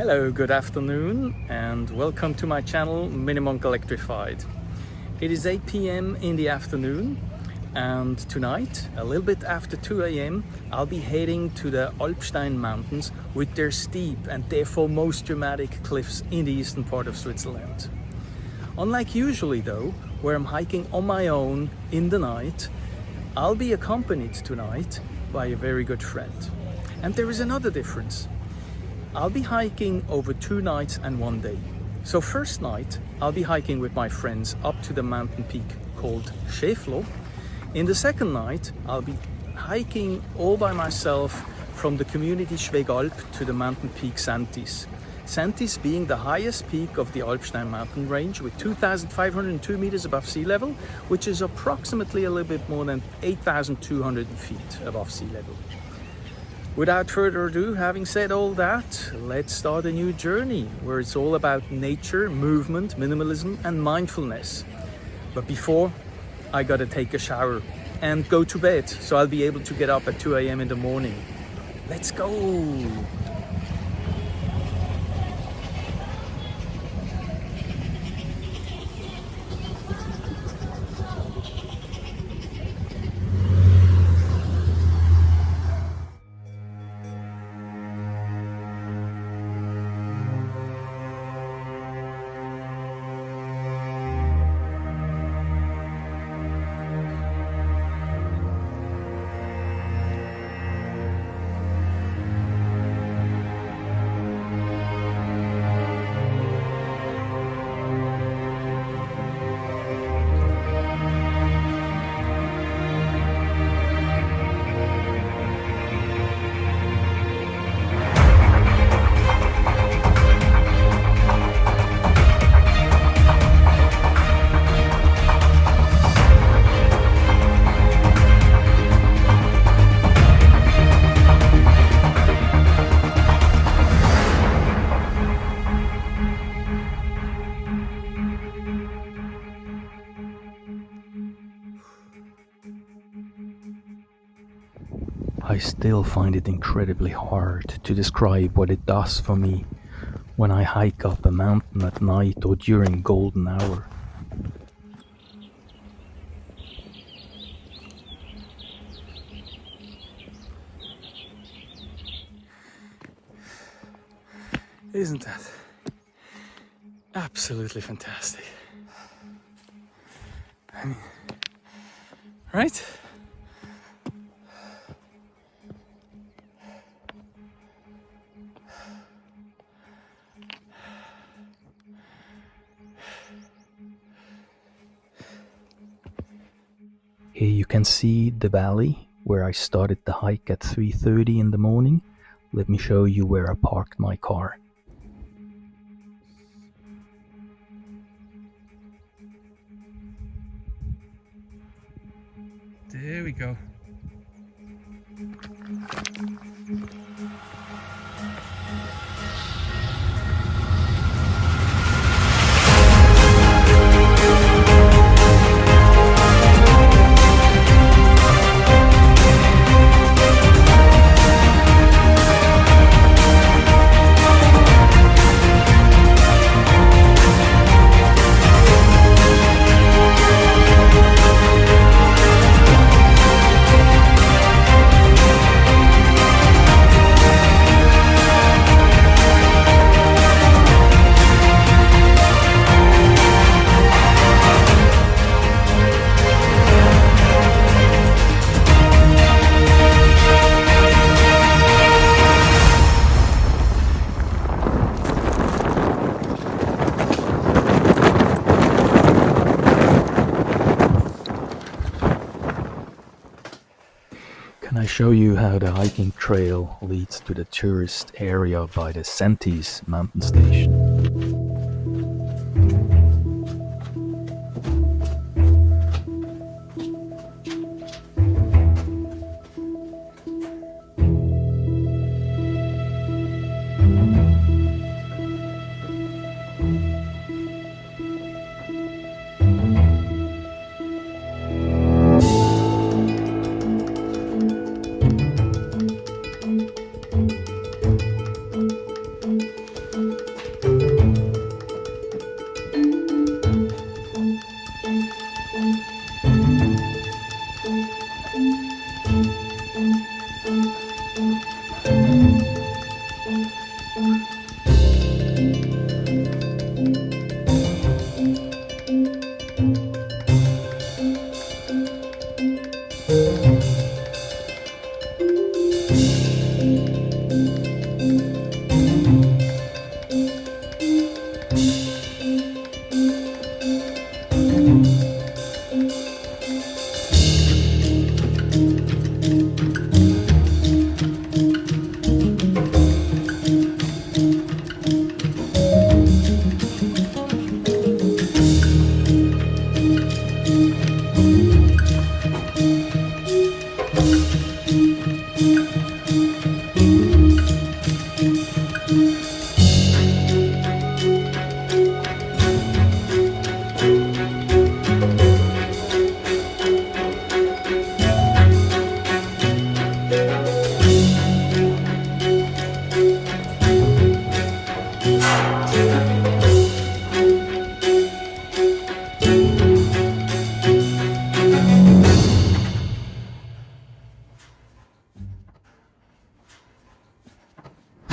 Hello, good afternoon, and welcome to my channel Minimonk Electrified. It is 8 p.m. in the afternoon, and tonight, a little bit after 2 a.m., I'll be heading to the Alpstein Mountains with their steep and therefore most dramatic cliffs in the eastern part of Switzerland. Unlike usually though, where I'm hiking on my own in the night, I'll be accompanied tonight by a very good friend. And there is another difference. I'll be hiking over 2 nights and 1 day. So first night, I'll be hiking with my friends up to the mountain peak called Schäflo. In the second night, I'll be hiking all by myself from the community Schwegalp to the mountain peak Säntis. Säntis being the highest peak of the Alpstein mountain range with 2,502 meters above sea level, which is approximately a little bit more than 8,200 feet above sea level. Without further ado, having said all that, let's start a new journey where it's all about nature, movement, minimalism and mindfulness. But before, I gotta take a shower and go to bed, so I'll be able to get up at 2 a.m. in the morning. Let's go! I still find it incredibly hard to describe what it does for me when I hike up a mountain at night or during golden hour. Isn't that absolutely fantastic? I mean, right? Here you can see the valley where I started the hike at 3:30 in the morning. Let me show you where I parked my car. There we go. Can I show you how the hiking trail leads to the tourist area by the Säntis mountain station?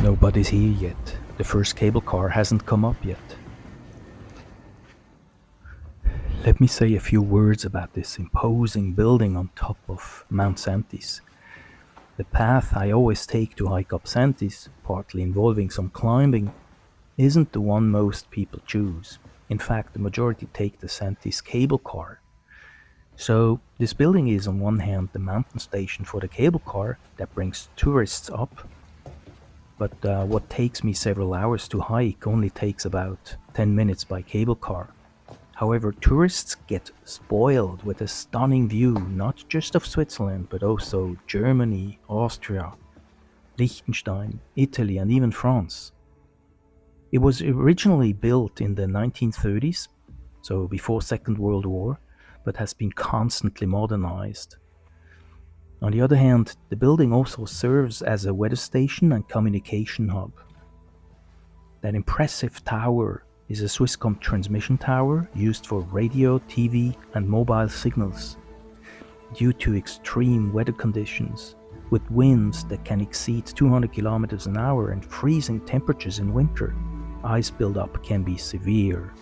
Nobody's here yet. The first cable car hasn't come up yet. Let me say a few words about this imposing building on top of Mount Säntis. The path I always take to hike up Säntis, partly involving some climbing, isn't the one most people choose. In fact, the majority take the Säntis cable car. So this building is on one hand the mountain station for the cable car that brings tourists up, but what takes me several hours to hike only takes about 10 minutes by cable car. However, tourists get spoiled with a stunning view, not just of Switzerland, but also Germany, Austria, Liechtenstein, Italy, and even France. It was originally built in the 1930s, so before Second World War, but has been constantly modernized. On the other hand, the building also serves as a weather station and communication hub. That impressive tower is a Swisscom transmission tower used for radio, TV, and mobile signals. Due to extreme weather conditions, with winds that can exceed 200 kilometers an hour and freezing temperatures in winter, ice buildup can be severe.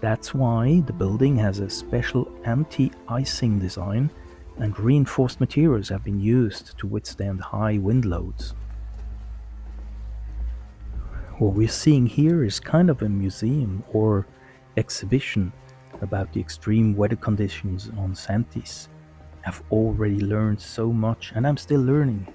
That's why the building has a special anti-icing design, and reinforced materials have been used to withstand high wind loads. What we're seeing here is kind of a museum or exhibition about the extreme weather conditions on Säntis. I've already learned so much, and I'm still learning.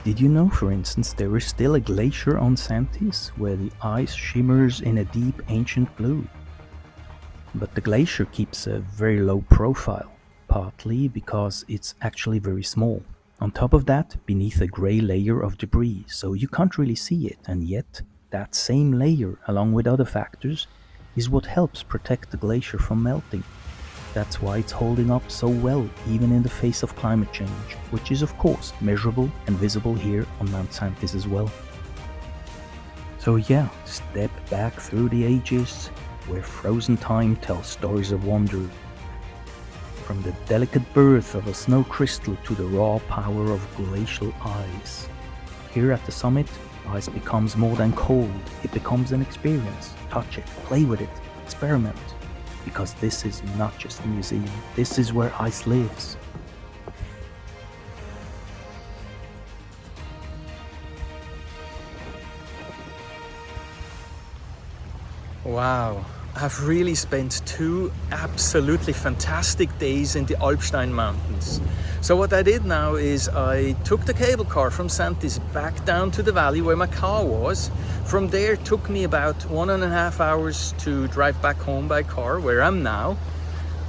Did you know, for instance, there is still a glacier on Säntis where the ice shimmers in a deep ancient blue? But the glacier keeps a very low profile, partly because it's actually very small. On top of that, beneath a grey layer of debris, so you can't really see it, and yet that same layer, along with other factors, is what helps protect the glacier from melting. That's why it's holding up so well, even in the face of climate change, which is of course measurable and visible here on Mount Säntis as well. So yeah, step back through the ages, where frozen time tells stories of wonder. From the delicate birth of a snow crystal to the raw power of glacial ice. Here at the summit, ice becomes more than cold, it becomes an experience. Touch it, play with it, experiment. Because this is not just a museum, this is where ice lives. Wow, I've really spent 2 absolutely fantastic days in the Alpstein Mountains. So what I did now is I took the cable car from Säntis back down to the valley where my car was. From there it took me about 1.5 hours to drive back home by car, where I'm now.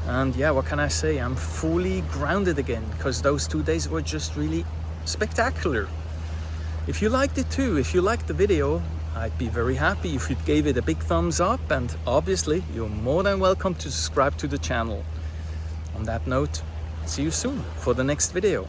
And yeah, what can I say? I'm fully grounded again, because those 2 days were just really spectacular. If you liked it too, if you liked the video, I'd be very happy if you gave it a big thumbs up, and obviously you're more than welcome to subscribe to the channel. On that note, see you soon for the next video.